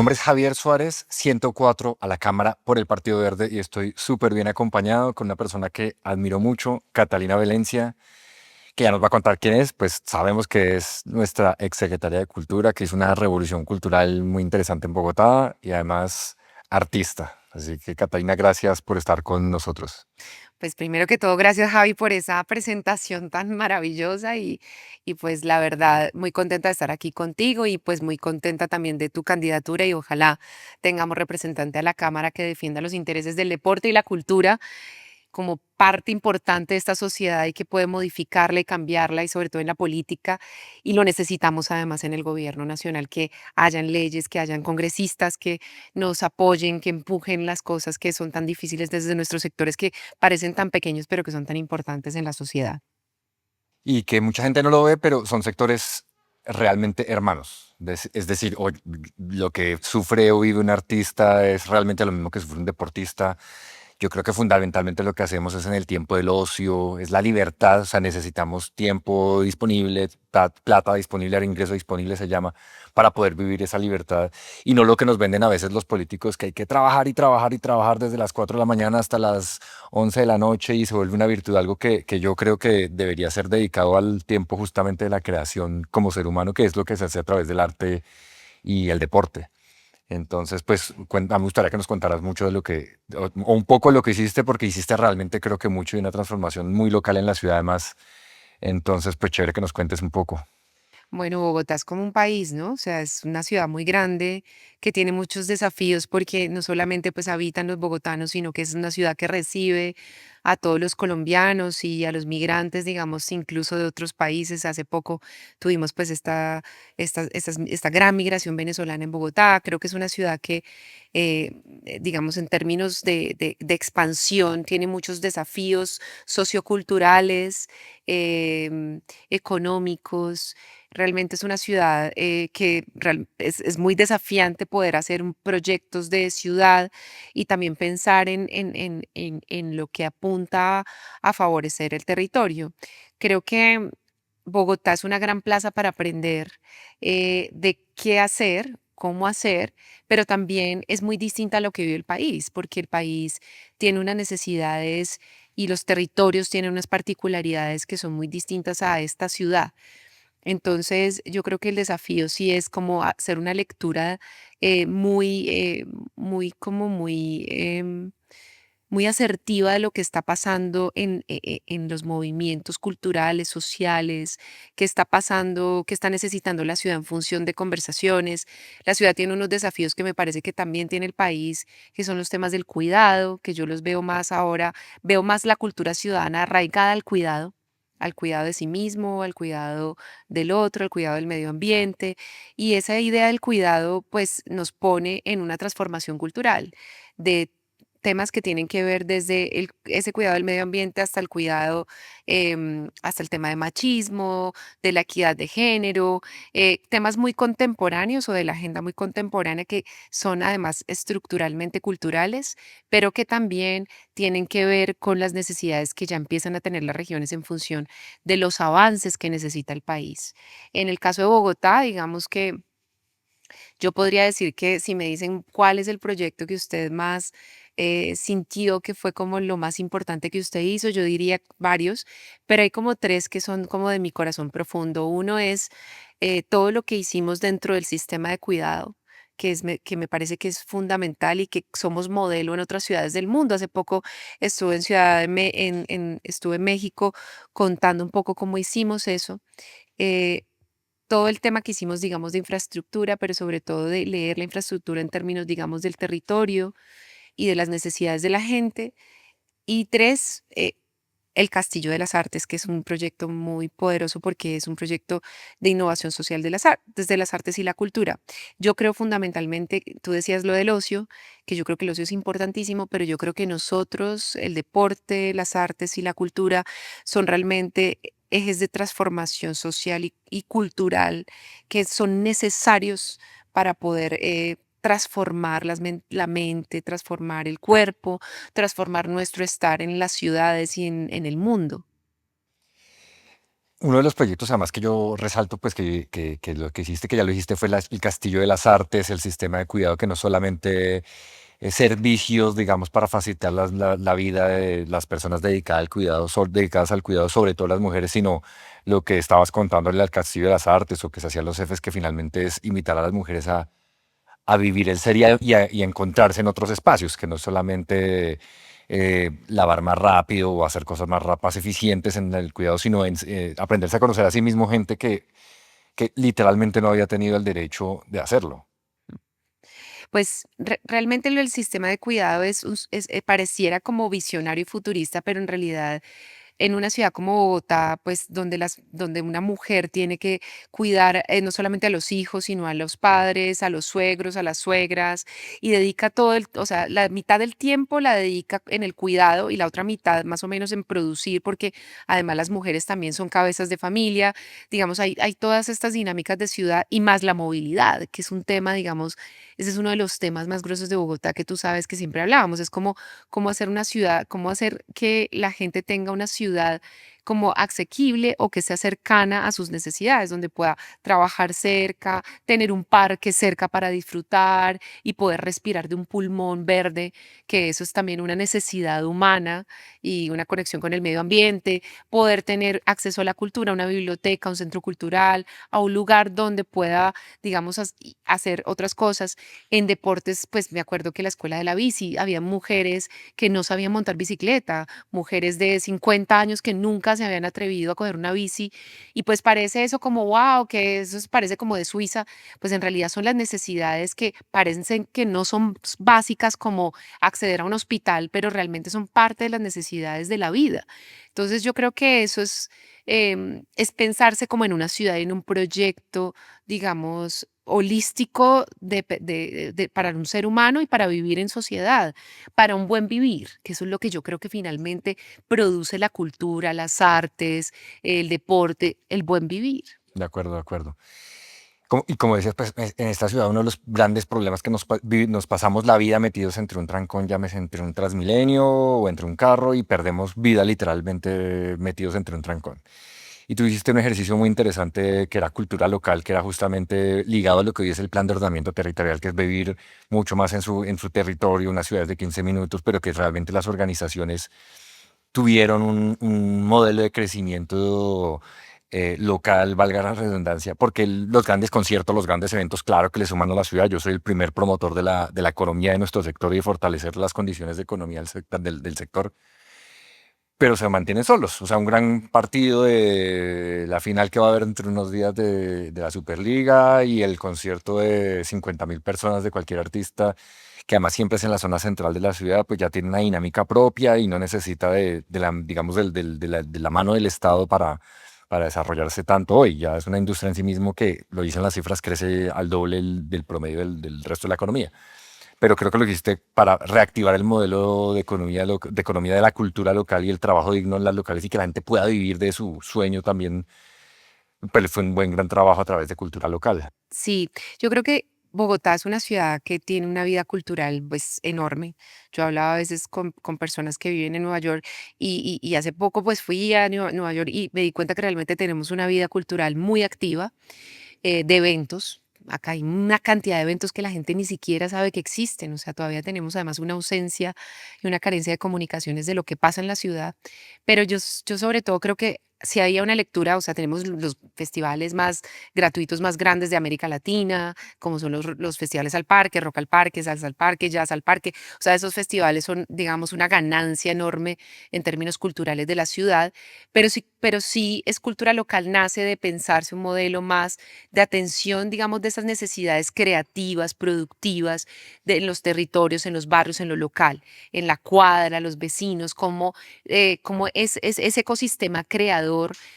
nombre es Javier Suárez, 104 a la Cámara por el Partido Verde y estoy súper bien acompañado con una persona que admiro mucho, Catalina Valencia, que ya nos va a contar quién es. Pues sabemos que es nuestra exsecretaria de Cultura, que hizo una revolución cultural muy interesante en Bogotá y además artista. Así que Catalina, gracias por estar con nosotros. Pues primero que todo, gracias Javi por esa presentación tan maravillosa y pues la verdad muy contenta de estar aquí contigo y pues muy contenta también de tu candidatura y ojalá tengamos representante a la Cámara que defienda los intereses del deporte y la cultura como parte importante de esta sociedad y que puede modificarla y cambiarla y sobre todo en la política. Y lo necesitamos además en el gobierno nacional, que hayan leyes, que hayan congresistas que nos apoyen, que empujen las cosas que son tan difíciles desde nuestros sectores que parecen tan pequeños pero que son tan importantes en la sociedad. Y que mucha gente no lo ve, pero son sectores realmente hermanos. Es decir, lo que sufre o vive un artista es realmente lo mismo que sufre un deportista. Yo creo que fundamentalmente lo que hacemos es en el tiempo del ocio, es la libertad, o sea, necesitamos tiempo disponible, plata disponible, ingreso disponible se llama, para poder vivir esa libertad y no lo que nos venden a veces los políticos, que hay que trabajar y trabajar y trabajar desde las 4 de la mañana hasta las 11 de la noche y se vuelve una virtud, algo que yo creo que debería ser dedicado al tiempo justamente de la creación como ser humano, que es lo que se hace a través del arte y el deporte. Entonces, pues me gustaría que nos contaras mucho de lo que, o un poco de lo que hiciste, porque hiciste realmente creo que mucho y una transformación muy local en la ciudad además. Entonces, pues chévere que nos cuentes un poco. Bueno, Bogotá es como un país, ¿no? O sea, es una ciudad muy grande que tiene muchos desafíos porque no solamente pues habitan los bogotanos, sino que es una ciudad que recibe a todos los colombianos y a los migrantes, digamos, incluso de otros países. Hace poco tuvimos pues esta gran migración venezolana en Bogotá. Creo que es una ciudad que, digamos, en términos de expansión, tiene muchos desafíos socioculturales, económicos. Realmente es una ciudad que es muy desafiante poder hacer proyectos de ciudad y también pensar en lo que apunta a favorecer el territorio. Creo que Bogotá es una gran plaza para aprender de qué hacer, cómo hacer, pero también es muy distinta a lo que vive el país, porque el país tiene unas necesidades y los territorios tienen unas particularidades que son muy distintas a esta ciudad. Entonces, yo creo que el desafío sí es como hacer una lectura muy, muy, como muy, muy asertiva de lo que está pasando en los movimientos culturales, sociales, qué está pasando, qué está necesitando la ciudad en función de conversaciones. La ciudad tiene unos desafíos que me parece que también tiene el país, que son los temas del cuidado, que yo los veo más ahora, veo más la cultura ciudadana arraigada al cuidado de sí mismo, al cuidado del otro, al cuidado del medio ambiente. Y esa idea del cuidado, pues, nos pone en una transformación cultural de temas que tienen que ver desde ese cuidado del medio ambiente hasta el cuidado, hasta el tema de machismo, de la equidad de género, temas muy contemporáneos o de la agenda muy contemporánea que son además estructuralmente culturales, pero que también tienen que ver con las necesidades que ya empiezan a tener las regiones en función de los avances que necesita el país. En el caso de Bogotá, digamos que yo podría decir que si me dicen cuál es el proyecto que usted más sintió que fue como lo más importante que usted hizo, yo diría varios, pero hay como tres que son como de mi corazón profundo. Uno es todo lo que hicimos dentro del sistema de cuidado. Que me parece que es fundamental y que somos modelo en otras ciudades del mundo. Hace poco estuve en estuve en México contando un poco cómo hicimos eso. eh, Todo el tema que hicimos, digamos, de infraestructura, pero sobre todo de leer la infraestructura en términos, digamos, del territorio y de las necesidades de la gente. Y tres, el Castillo de las Artes, que es un proyecto muy poderoso porque es un proyecto de innovación social de las artes, de las artes y la cultura. Yo creo fundamentalmente, tú decías lo del ocio, que yo creo que el ocio es importantísimo, pero yo creo que nosotros, el deporte, las artes y la cultura son realmente ejes de transformación social y cultural que son necesarios para poder transformar la mente, transformar el cuerpo, transformar nuestro estar en las ciudades y en el mundo. Uno de los proyectos además que yo resalto, pues que lo que hiciste, que ya lo hiciste, fue el Castillo de las Artes, el sistema de cuidado que no solamente servicios, digamos, para facilitar la vida de las personas dedicadas al cuidado, dedicadas al cuidado, sobre todo las mujeres, sino lo que estabas contándole al Castillo de las Artes o que se hacían los jefes, que finalmente es invitar a las mujeres a vivir el ser y a encontrarse en otros espacios, que no es solamente lavar más rápido o hacer cosas más eficientes en el cuidado, sino en aprenderse a conocer a sí mismo gente que literalmente no había tenido el derecho de hacerlo. Pues realmente el sistema de cuidado pareciera como visionario y futurista, pero en realidad en una ciudad como Bogotá, pues donde una mujer tiene que cuidar no solamente a los hijos, sino a los padres, a los suegros, a las suegras, y dedica o sea, la mitad del tiempo la dedica en el cuidado y la otra mitad más o menos en producir, porque además las mujeres también son cabezas de familia, digamos, hay todas estas dinámicas de ciudad y más la movilidad, que es un tema, digamos, ese es uno de los temas más gruesos de Bogotá que tú sabes que siempre hablábamos, es como cómo hacer una ciudad, cómo hacer que la gente tenga una ciudad como asequible o que sea cercana a sus necesidades, donde pueda trabajar cerca, tener un parque cerca para disfrutar y poder respirar de un pulmón verde, que eso es también una necesidad humana y una conexión con el medio ambiente, poder tener acceso a la cultura, a una biblioteca, a un centro cultural, a un lugar donde pueda, digamos, hacer otras cosas. En deportes, pues me acuerdo que la escuela de la bici, había mujeres que no sabían montar bicicleta, mujeres de 50 años que nunca se habían atrevido a coger una bici y pues parece eso como wow, que parece como de Suiza, pues en realidad son las necesidades que parecen que no son básicas como acceder a un hospital, pero realmente son parte de las necesidades de la vida. Entonces yo creo que eso es pensarse como en una ciudad, en un proyecto, digamos, holístico para un ser humano y para vivir en sociedad, para un buen vivir, que eso es lo que yo creo que finalmente produce la cultura, las artes, el deporte, el buen vivir. De acuerdo, de acuerdo. Y como decías, pues en esta ciudad uno de los grandes problemas que nos pasamos la vida metidos entre un trancón, llámese entre un Transmilenio o entre un carro y perdemos vida literalmente metidos entre un trancón. Y tú hiciste un ejercicio muy interesante que era cultura local, que era justamente ligado a lo que hoy es el plan de ordenamiento territorial, que es vivir mucho más en su territorio, unas ciudades de 15 minutos, pero que realmente las organizaciones tuvieron un modelo de crecimiento local, valga la redundancia, porque los grandes conciertos, los grandes eventos, claro que le suman a la ciudad. Yo soy el primer promotor de la economía de nuestro sector y de fortalecer las condiciones de economía del sector, pero se mantienen solos. O sea, un gran partido de la final que va a haber entre unos días de la Superliga y el concierto de 50.000 personas de cualquier artista, que además siempre es en la zona central de la ciudad, pues ya tiene una dinámica propia y no necesita digamos, de la mano del Estado para desarrollarse tanto hoy. Ya es una industria en sí mismo que, lo dicen las cifras, crece al doble del promedio del resto de la economía. Pero creo que lo hiciste para reactivar el modelo de economía de la cultura local y el trabajo digno en las locales y que la gente pueda vivir de su sueño también, pues fue un buen gran trabajo a través de cultura local. Sí, yo creo que Bogotá es una ciudad que tiene una vida cultural pues enorme. Yo hablaba a veces con personas que viven en Nueva York y hace poco pues fui a Nueva York y me di cuenta que realmente tenemos una vida cultural muy activa de eventos. Acá hay una cantidad de eventos que la gente ni siquiera sabe que existen. O sea, todavía tenemos además una ausencia y una carencia de comunicaciones de lo que pasa en la ciudad. Pero yo sobre todo creo que si había una lectura, o sea, tenemos los festivales más gratuitos más grandes de América Latina, como son los festivales al parque, rock al parque, salsa al parque, jazz al parque. O sea, esos festivales son, digamos, una ganancia enorme en términos culturales de la ciudad, pero sí es cultura local, nace de pensarse un modelo más de atención, digamos, de esas necesidades creativas, productivas, en los territorios, en los barrios, en lo local, en la cuadra, los vecinos, como ese ecosistema creador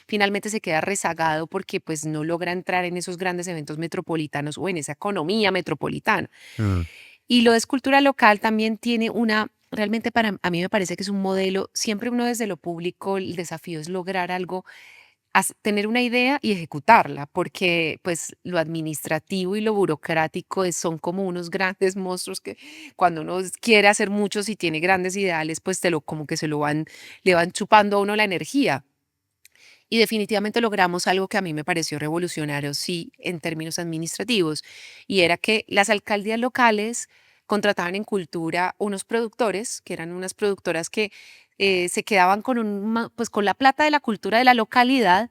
finalmente se queda rezagado porque pues no logra entrar en esos grandes eventos metropolitanos o en esa economía metropolitana. Mm. Y lo de escultura local también tiene realmente para a mí me parece que es un modelo, siempre uno desde lo público, el desafío es lograr algo, tener una idea y ejecutarla, porque pues lo administrativo y lo burocrático son como unos grandes monstruos que cuando uno quiere hacer muchos y tiene grandes ideales, pues como que le van chupando a uno la energía. Y definitivamente logramos algo que a mí me pareció revolucionario, sí, en términos administrativos, y era que las alcaldías locales contrataban en cultura unos productores, que eran unas productoras que se quedaban con, pues, con la plata de la cultura de la localidad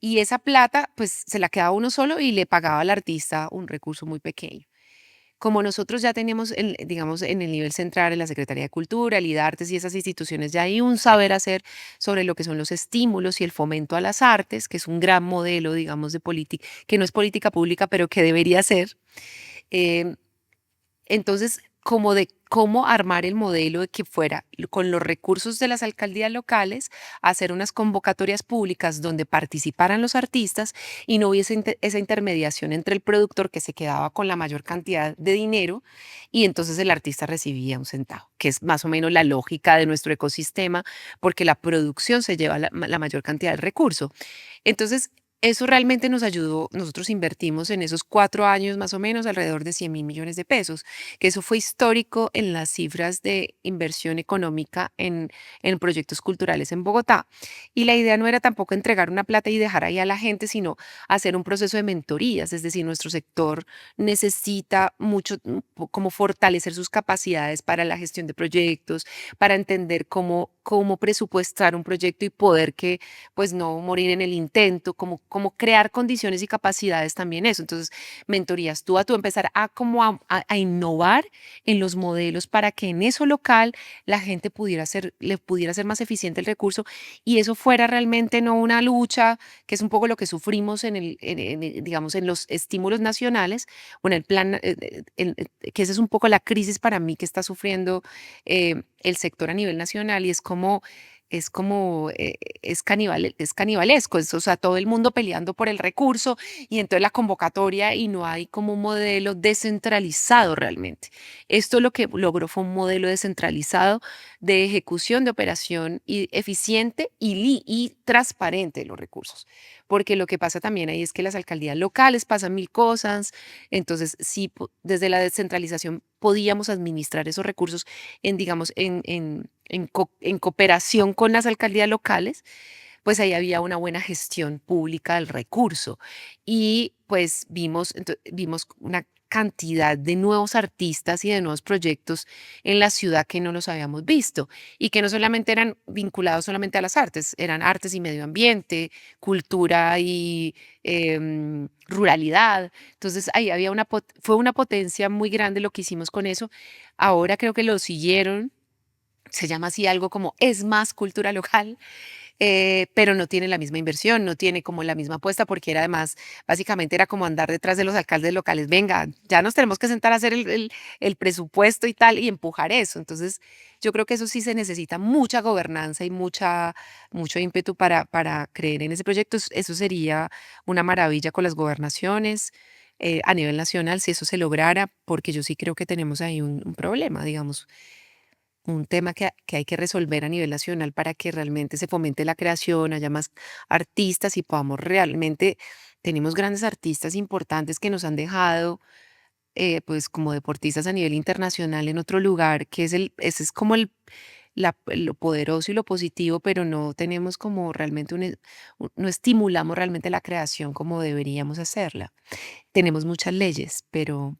y esa plata pues se la quedaba uno solo y le pagaba al artista un recurso muy pequeño. Como nosotros ya teníamos, digamos, en el nivel central, en la Secretaría de Cultura, el IDARTES y esas instituciones, ya hay un saber hacer sobre lo que son los estímulos y el fomento a las artes, que es un gran modelo, digamos, de política, que no es política pública, pero que debería ser. eh, entonces, como de cómo armar el modelo de que fuera con los recursos de las alcaldías locales, hacer unas convocatorias públicas donde participaran los artistas y no hubiese esa intermediación entre el productor que se quedaba con la mayor cantidad de dinero y entonces el artista recibía un centavo, que es más o menos la lógica de nuestro ecosistema, porque la producción se lleva la mayor cantidad de recurso. Entonces, eso realmente nos ayudó. Nosotros invertimos en esos 4 años más o menos alrededor de 100.000 millones de pesos, que eso fue histórico en las cifras de inversión económica en proyectos culturales en Bogotá. Y la idea no era tampoco entregar una plata y dejar ahí a la gente, sino hacer un proceso de mentorías. Es decir, nuestro sector necesita mucho como fortalecer sus capacidades para la gestión de proyectos, para entender cómo presupuestar un proyecto y poder que pues no morir en el intento, como crear condiciones y capacidades también eso. Entonces, mentorías tú a tú empezar a como a innovar en los modelos para que en eso local la gente le pudiera ser más eficiente el recurso y eso fuera realmente no una lucha, que es un poco lo que sufrimos digamos, en los estímulos nacionales o en el plan, que esa es un poco la crisis para mí que está sufriendo el sector a nivel nacional y es canibalesco, o sea, todo el mundo peleando por el recurso y entonces la convocatoria y no hay como un modelo descentralizado realmente. Esto lo que logró fue un modelo descentralizado de ejecución de operación y eficiente y transparente de los recursos. Porque lo que pasa también ahí es que las alcaldías locales pasan mil cosas, entonces sí, desde la descentralización podíamos administrar esos recursos en, digamos, en cooperación con las alcaldías locales, pues ahí había una buena gestión pública del recurso. Y pues vimos una cantidad de nuevos artistas y de nuevos proyectos en la ciudad que no los habíamos visto y que no solamente eran vinculados solamente a las artes, eran artes y medio ambiente, cultura y ruralidad. Entonces ahí había fue una potencia muy grande lo que hicimos con eso. Ahora creo que lo siguieron, se llama así algo como es más cultura local, pero no tiene la misma inversión, no tiene como la misma apuesta, porque era además, básicamente era como andar detrás de los alcaldes locales, venga, ya nos tenemos que sentar a hacer el presupuesto y tal, y empujar eso. Entonces, yo creo que eso sí se necesita mucha gobernanza y mucho ímpetu para creer en ese proyecto. Eso sería una maravilla con las gobernaciones. A nivel nacional, si eso se lograra, porque yo sí creo que tenemos ahí un problema, digamos, un tema que hay que resolver a nivel nacional para que realmente se fomente la creación, haya más artistas y podamos realmente, tenemos grandes artistas importantes que nos han dejado pues como deportistas a nivel internacional en otro lugar, ese es como lo poderoso y lo positivo, pero no tenemos como realmente no estimulamos realmente la creación como deberíamos hacerla. Tenemos muchas leyes, pero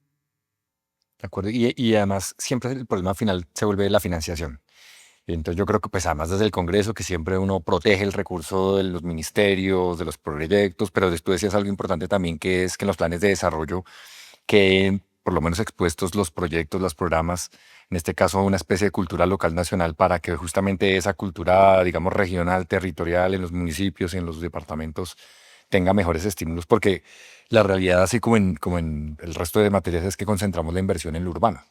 ¿De acuerdo? Y además siempre el problema final se vuelve la financiación. Y entonces yo creo que pues además desde el Congreso que siempre uno protege el recurso de los ministerios, de los proyectos, pero después decías algo importante también que es que en los planes de desarrollo que por lo menos expuestos los proyectos, los programas, en este caso una especie de cultura local nacional para que justamente esa cultura, digamos, regional, territorial en los municipios y en los departamentos tenga mejores estímulos, porque la realidad, así como en el resto de materias, es que concentramos la inversión en lo urbano.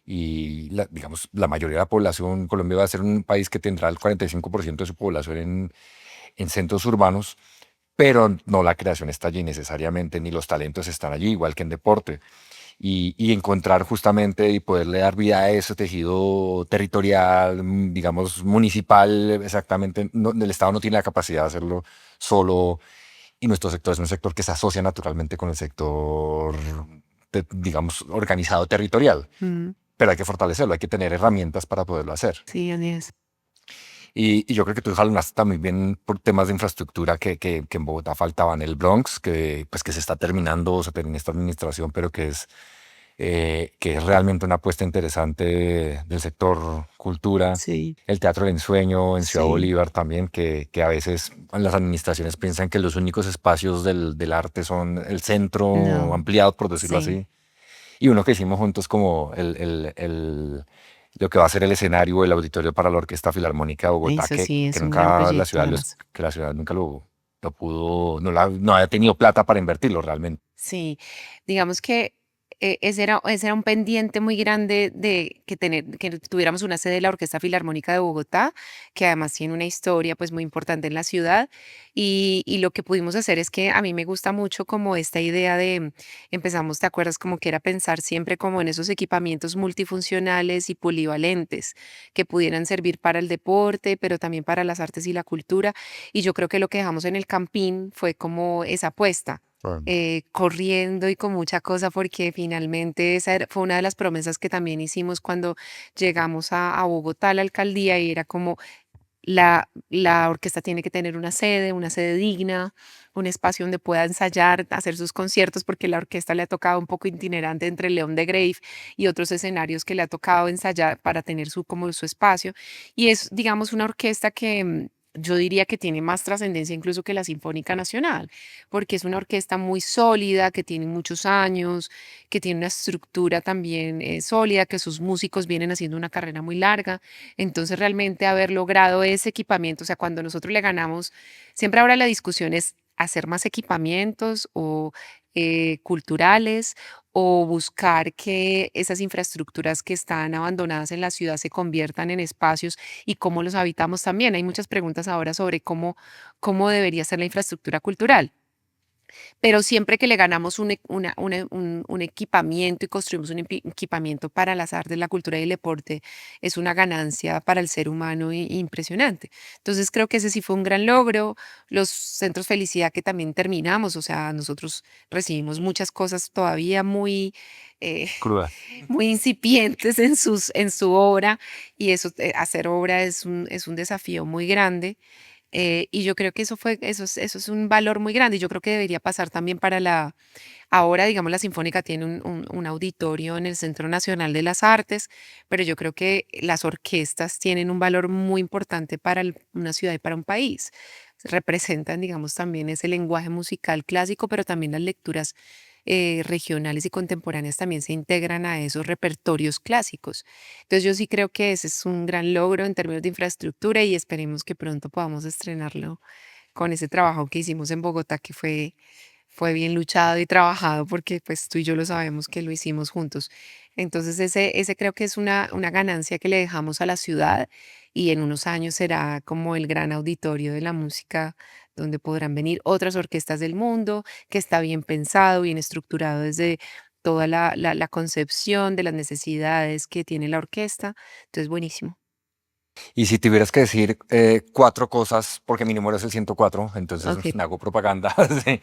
Y, digamos, la mayoría de la población, Colombia va a ser un país que tendrá el 45% de su población en centros urbanos, pero no la creación está allí necesariamente, ni los talentos están allí, igual que en deporte. Y encontrar justamente y poderle dar vida a ese tejido territorial, digamos, municipal, exactamente, el Estado no tiene la capacidad de hacerlo solo y nuestro sector es un sector que se asocia naturalmente con el sector, digamos, organizado territorial, mm, pero hay que fortalecerlo, hay que tener herramientas para poderlo hacer. sí, así es. Y yo creo que tú jalaste también bien por temas de infraestructura que en Bogotá faltaban. El Bronx, que, pues, que se está terminando, o se termina esta administración, pero que es realmente una apuesta interesante del sector cultura. Sí, El Teatro del Ensueño en Ciudad sí, Bolívar también, que a veces las administraciones piensan que los únicos espacios del arte son el centro no, ampliado, por decirlo sí. así. Y uno que hicimos juntos como lo que va a ser el escenario, el auditorio para la Orquesta Filarmónica de Bogotá, Eso sí, que es un gran nunca la proyecto ciudad, además. que la ciudad nunca lo pudo, no había tenido plata para invertirlo realmente. Sí, digamos que ese era un pendiente muy grande de que tuviéramos una sede de la Orquesta Filarmónica de Bogotá, que además tiene una historia pues muy importante en la ciudad. Y lo que pudimos hacer es que a mí me gusta mucho como esta idea de, empezamos, ¿te acuerdas? Como que era pensar siempre como en esos equipamientos multifuncionales y polivalentes que pudieran servir para el deporte, pero también para las artes y la cultura. Y yo creo que lo que dejamos en el Campín fue como esa apuesta corriendo y con mucha cosa, porque finalmente fue una de las promesas que también hicimos cuando llegamos a Bogotá, a la alcaldía, y era como la orquesta tiene que tener una sede digna, un espacio donde pueda ensayar, hacer sus conciertos, porque la orquesta le ha tocado un poco itinerante entre León de Grave y otros escenarios que le ha tocado ensayar para tener como su espacio. Y es, digamos, una orquesta que yo diría que tiene más trascendencia incluso que la Sinfónica Nacional, porque es una orquesta muy sólida, que tiene muchos años, que tiene una estructura también sólida, que sus músicos vienen haciendo una carrera muy larga. Entonces, realmente haber logrado ese equipamiento, o sea, cuando nosotros le ganamos, siempre ahora la discusión es hacer más equipamientos o culturales, o buscar que esas infraestructuras que están abandonadas en la ciudad se conviertan en espacios y cómo los habitamos también. Hay muchas preguntas ahora sobre cómo debería ser la infraestructura cultural. Pero siempre que le ganamos un equipamiento y construimos un equipamiento para las artes, la cultura y el deporte, es una ganancia para el ser humano impresionante. Entonces creo que ese sí fue un gran logro. Los centros Felicidad que también terminamos, o sea, nosotros recibimos muchas cosas todavía muy, eh, Cruda. muy incipientes en su obra, y eso, hacer obra es un desafío muy grande. Y yo creo que eso es un valor muy grande, y yo creo que debería pasar también para ahora, digamos, la Sinfónica tiene un auditorio en el Centro Nacional de las Artes, pero yo creo que las orquestas tienen un valor muy importante para una ciudad y para un país. Representan, digamos, también ese lenguaje musical clásico, pero también las lecturas regionales y contemporáneas también se integran a esos repertorios clásicos. Entonces yo sí creo que ese es un gran logro en términos de infraestructura, y esperemos que pronto podamos estrenarlo con ese trabajo que hicimos en Bogotá, que fue bien luchado y trabajado, porque pues tú y yo lo sabemos que lo hicimos juntos. Entonces ese creo que es una ganancia que le dejamos a la ciudad, y en unos años será como el gran auditorio de la música donde podrán venir otras orquestas del mundo, que está bien pensado, bien estructurado desde toda la concepción de las necesidades que tiene la orquesta. Entonces, buenísimo. Y si tuvieras que decir cuatro cosas, porque mi número es el 104, entonces Ok. me hago propaganda, sí,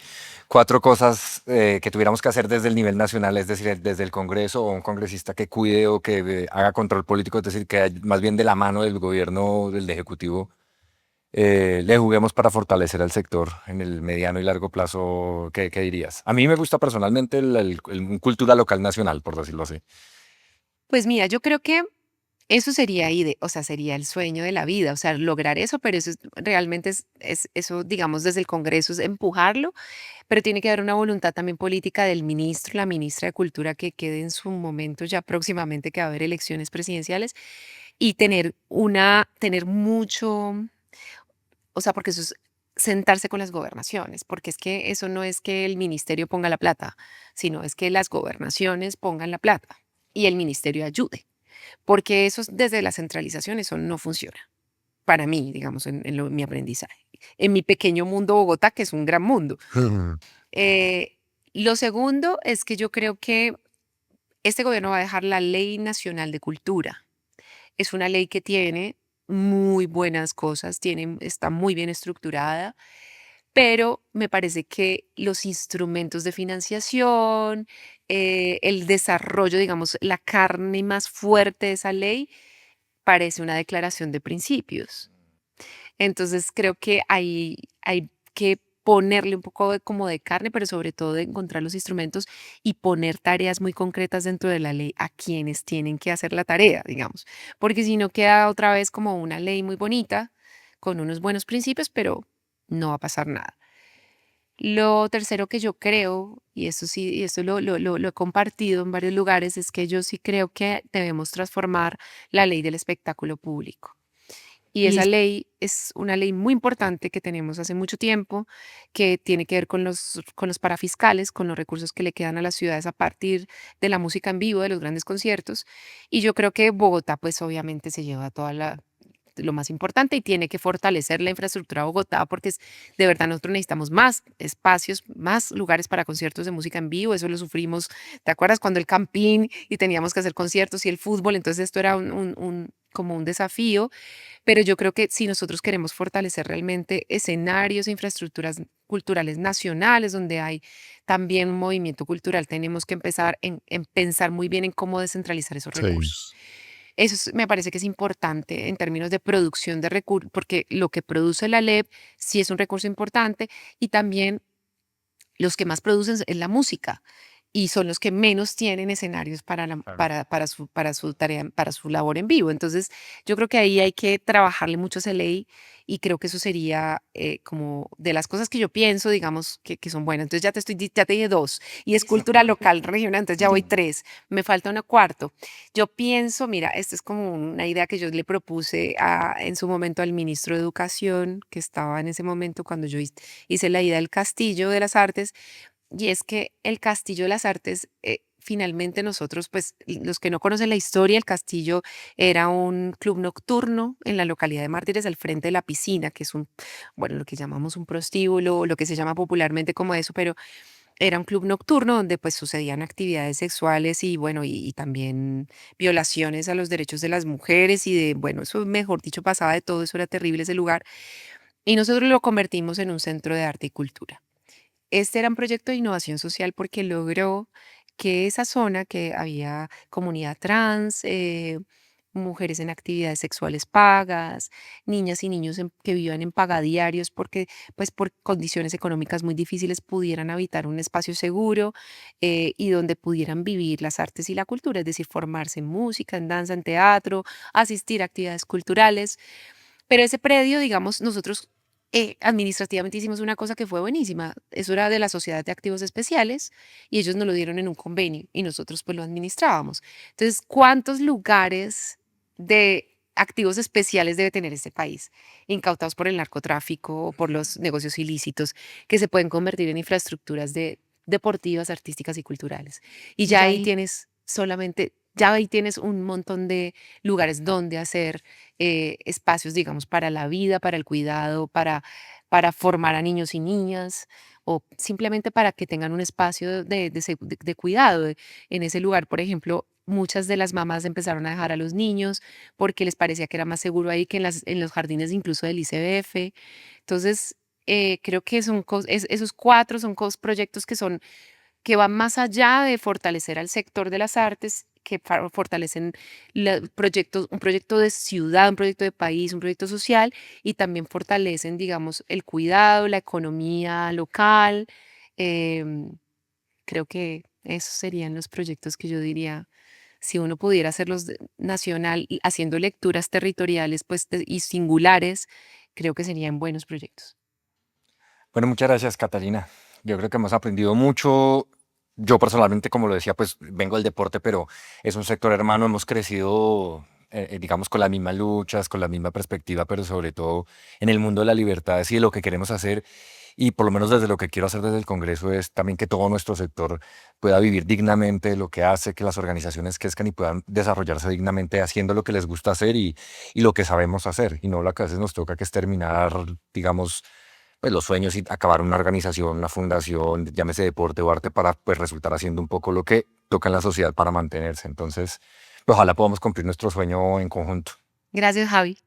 cuatro cosas que tuviéramos que hacer desde el nivel nacional, es decir, desde el Congreso, o un congresista que cuide o que haga control político, es decir, que más bien de la mano del gobierno, del Ejecutivo, le juguemos para fortalecer al sector en el mediano y largo plazo. ¿Qué dirías? A mí me gusta personalmente un cultura local nacional, por decirlo así. Pues mira, yo creo que eso sería o sea, sería el sueño de la vida, o sea, lograr eso, pero eso realmente eso, digamos, desde el Congreso es empujarlo, pero tiene que haber una voluntad también política del ministro, la ministra de Cultura, que quede en su momento ya próximamente, que va a haber elecciones presidenciales, y tener mucho, o sea, porque eso es sentarse con las gobernaciones, porque es que eso no es que el ministerio ponga la plata, sino es que las gobernaciones pongan la plata y el ministerio ayude, porque eso desde la centralización, eso no funciona. Para mí, digamos, en mi aprendizaje. En mi pequeño mundo Bogotá, que es un gran mundo. Eh, lo segundo es que yo creo que este gobierno va a dejar la Ley Nacional de Cultura. Es una ley que tiene muy buenas cosas, está muy bien estructurada, pero me parece que los instrumentos de financiación, el desarrollo, digamos, la carne más fuerte de esa ley, parece una declaración de principios. Entonces creo que hay que ponerle un poco como de carne, pero sobre todo de encontrar los instrumentos y poner tareas muy concretas dentro de la ley a quienes tienen que hacer la tarea, digamos, porque si no queda otra vez como una ley muy bonita, con unos buenos principios, pero no va a pasar nada. Lo tercero que yo creo, y eso sí, y esto lo he compartido en varios lugares, es que yo sí creo que debemos transformar la ley del espectáculo público. Y Y esa es ley es una ley muy importante que tenemos hace mucho tiempo, que tiene que ver con los parafiscales, con los recursos que le quedan a las ciudades a partir de la música en vivo, de los grandes conciertos. Y yo creo que Bogotá, pues obviamente se lleva lo más importante y tiene que fortalecer la infraestructura de Bogotá porque de verdad nosotros necesitamos más espacios, más lugares para conciertos de música en vivo. Eso lo sufrimos. ¿Te acuerdas cuando el Campín y teníamos que hacer conciertos y el fútbol? Entonces esto era como un desafío, pero yo creo que si nosotros queremos fortalecer realmente escenarios e infraestructuras culturales nacionales, donde hay también un movimiento cultural, tenemos que empezar en pensar muy bien en cómo descentralizar esos Sí. recursos. Me parece que es importante en términos de producción de recursos, porque lo que produce la LEP sí es un recurso importante y también los que más producen es la música y son los que menos tienen escenarios Claro. para su tarea, para su labor en vivo. Entonces, yo creo que ahí hay que trabajarle mucho a esa ley y creo que eso sería como de las cosas que yo pienso, digamos, que son buenas. Entonces, ya te dije dos. Y es cultura local, regional, entonces ya voy tres. Me falta una cuarto. Yo pienso, mira, esto es como una idea que yo le propuse en su momento al ministro de Educación, que estaba en ese momento cuando hice la idea del Castillo de las Artes, y es que el Castillo de las Artes, finalmente nosotros, pues los que no conocen la historia, el Castillo era un club nocturno en la localidad de Mártires al frente de la piscina, que es bueno, lo que llamamos un prostíbulo, o lo que se llama popularmente como eso, pero era un club nocturno donde pues sucedían actividades sexuales y bueno, y también violaciones a los derechos de las mujeres y bueno, eso mejor dicho pasaba de todo, eso era terrible ese lugar. Y nosotros lo convertimos en un centro de arte y cultura. Este era un proyecto de innovación social porque logró que esa zona, que había comunidad trans, mujeres en actividades sexuales pagas, niñas y niños que vivían en pagadiarios porque pues por condiciones económicas muy difíciles pudieran habitar un espacio seguro y donde pudieran vivir las artes y la cultura, es decir, formarse en música, en danza, en teatro, asistir a actividades culturales. Pero ese predio, digamos, nosotros administrativamente hicimos una cosa que fue buenísima. Eso era de la Sociedad de Activos Especiales y ellos nos lo dieron en un convenio y nosotros pues lo administrábamos. Entonces, ¿cuántos lugares de activos especiales debe tener este país, incautados por el narcotráfico o por los negocios ilícitos, que se pueden convertir en infraestructuras deportivas, artísticas y culturales? Y ya ya ahí ahí tienes ya ahí tienes un montón de lugares donde hacer espacios, digamos, para la vida, para el cuidado, para formar a niños y niñas, o simplemente para que tengan un espacio de cuidado. En ese lugar, por ejemplo, muchas de las mamás empezaron a dejar a los niños porque les parecía que era más seguro ahí que en los jardines incluso del ICBF. Entonces, creo que esos cuatro son proyectos que van más allá de fortalecer al sector de las artes, que fortalecen un proyecto de ciudad, un proyecto de país, un proyecto social, y también fortalecen, digamos, el cuidado, la economía local. Em, Creo que esos serían los proyectos que yo diría, si uno pudiera hacerlos nacional, y haciendo lecturas territoriales pues, y singulares, creo que serían buenos proyectos. Bueno, muchas gracias, Catalina. Yo creo que hemos aprendido mucho. Yo personalmente, como lo decía, pues vengo del deporte, pero es un sector hermano. Hemos crecido, digamos, con las mismas luchas, con la misma perspectiva, pero sobre todo en el mundo de las libertades y de lo que queremos hacer. Y por lo menos desde lo que quiero hacer desde el Congreso es también que todo nuestro sector pueda vivir dignamente de lo que hace, que las organizaciones crezcan y puedan desarrollarse dignamente haciendo lo que les gusta hacer y lo que sabemos hacer. Y no lo que a veces nos toca, que es terminar, digamos, pues los sueños y acabar una organización, una fundación, llámese deporte o arte, para pues resultar haciendo un poco lo que toca en la sociedad para mantenerse. Entonces, ojalá podamos cumplir nuestro sueño en conjunto. Gracias, Javi.